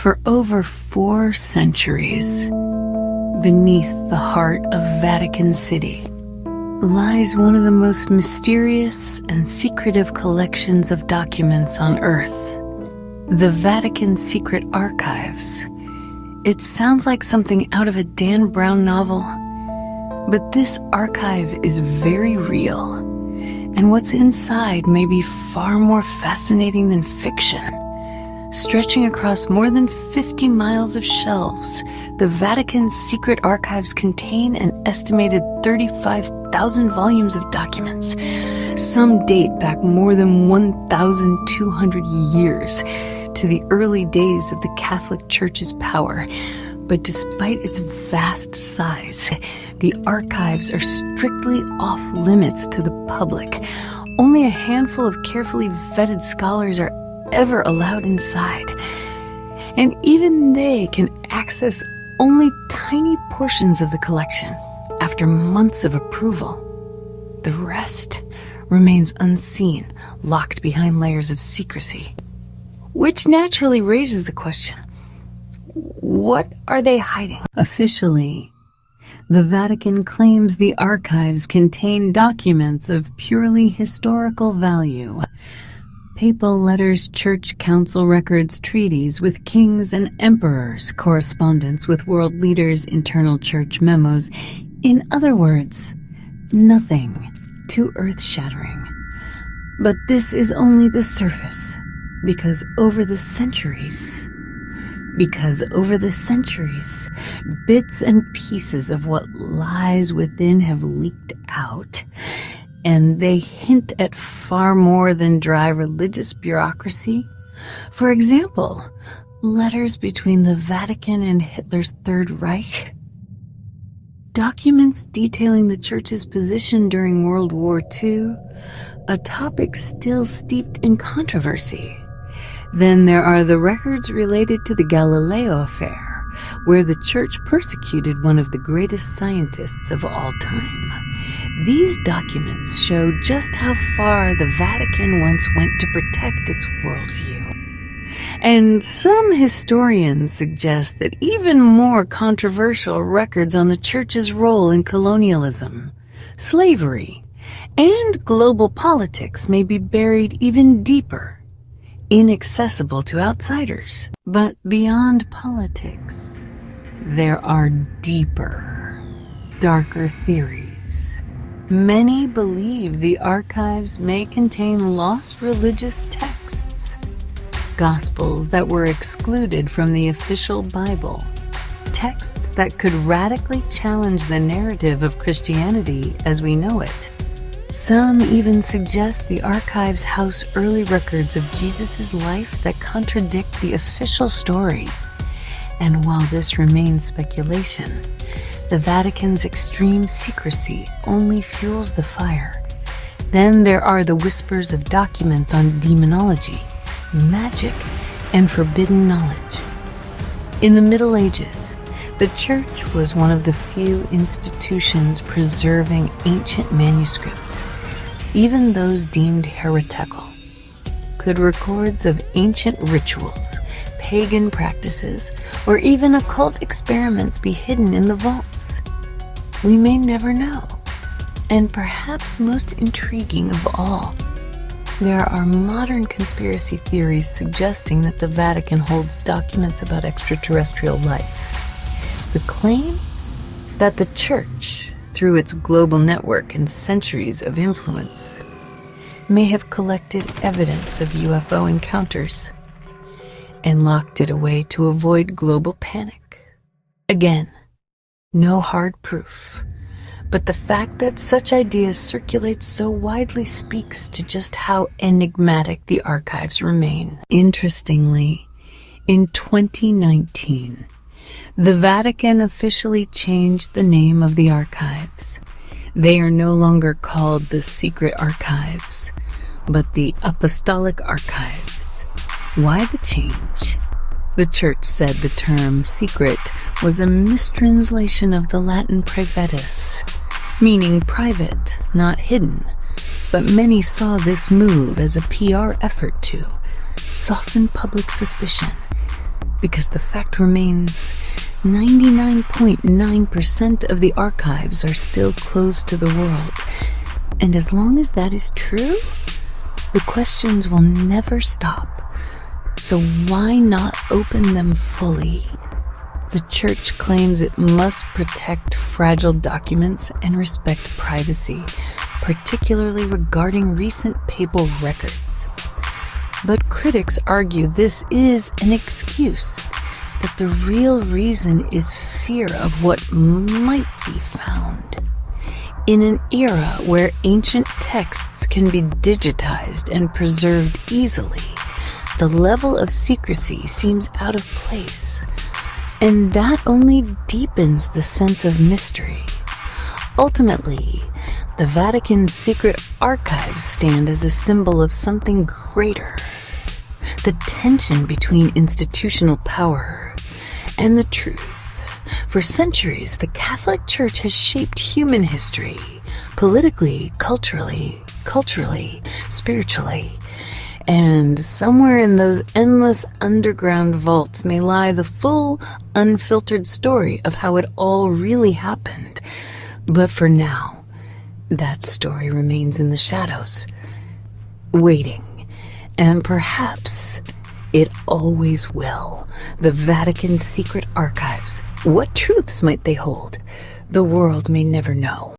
For over 4 centuries, beneath the heart of Vatican City, lies one of the most mysterious and secretive collections of documents on Earth, the Vatican Secret Archives. It sounds like something out of a Dan Brown novel, but this archive is very real, and what's inside may be far more fascinating than fiction. Stretching across more than 50 miles of shelves, the Vatican Secret Archives contain an estimated 35,000 volumes of documents. Some date back more than 1,200 years to the early days of the Catholic Church's power. But despite its vast size, the archives are strictly off limits to the public. Only a handful of carefully vetted scholars are ever allowed inside, and even they can access only tiny portions of the collection after months of approval. The rest remains unseen, locked behind layers of secrecy, which naturally raises the question, what are they hiding? Officially, the Vatican claims the archives contain documents of purely historical value. Papal letters, church council records, treaties with kings and emperors, correspondence with world leaders, internal church memos. In other words, nothing too earth-shattering. But this is only the surface, because over the centuries, bits and pieces of what lies within have leaked out, and they hint at far more than dry religious bureaucracy. For example, letters between the Vatican and Hitler's Third Reich, documents detailing the Church's position during World War II, a topic still steeped in controversy. Then there are the records related to the Galileo affair, where the Church persecuted one of the greatest scientists of all time. These documents show just how far the Vatican once went to protect its worldview. And some historians suggest that even more controversial records on the Church's role in colonialism, slavery, and global politics may be buried even deeper, inaccessible to outsiders. But beyond politics, there are deeper, darker theories. Many believe the archives may contain lost religious texts, gospels that were excluded from the official Bible, texts that could radically challenge the narrative of Christianity as we know it. Some even suggest the archives house early records of Jesus' life that contradict the official story. And while this remains speculation, the Vatican's extreme secrecy only fuels the fire. Then there are the whispers of documents on demonology, magic, and forbidden knowledge. In the Middle Ages, the Church was one of the few institutions preserving ancient manuscripts, even those deemed heretical. Could records of ancient rituals, pagan practices, or even occult experiments be hidden in the vaults? We may never know. And perhaps most intriguing of all, there are modern conspiracy theories suggesting that the Vatican holds documents about extraterrestrial life. The claim that the Church, through its global network and centuries of influence, may have collected evidence of UFO encounters and locked it away to avoid global panic. Again, no hard proof, but the fact that such ideas circulate so widely speaks to just how enigmatic the archives remain. Interestingly, in 2019, the Vatican officially changed the name of the archives. They are no longer called the Secret Archives, but the Apostolic Archives. Why the change? The Church said the term secret was a mistranslation of the Latin privatus, meaning private, not hidden. But many saw this move as a PR effort to soften public suspicion. because the fact remains 99.9% of the archives are still closed to the world. And as long as that is true, the questions will never stop. So why not open them fully? The Church claims it must protect fragile documents and respect privacy, particularly regarding recent papal records. But critics argue this is an excuse, that the real reason is fear of what might be found. In an era where ancient texts can be digitized and preserved easily, the level of secrecy seems out of place, and that only deepens the sense of mystery. Ultimately, the Vatican Secret Archives stand as a symbol of something greater: the tension between institutional power and the truth. For centuries, the Catholic Church has shaped human history, politically, culturally, spiritually. And somewhere in those endless underground vaults may lie the full, unfiltered story of how it all really happened. But for now, that story remains in the shadows, waiting. And perhaps it always will. The Vatican Secret Archives. What truths might they hold? The world may never know.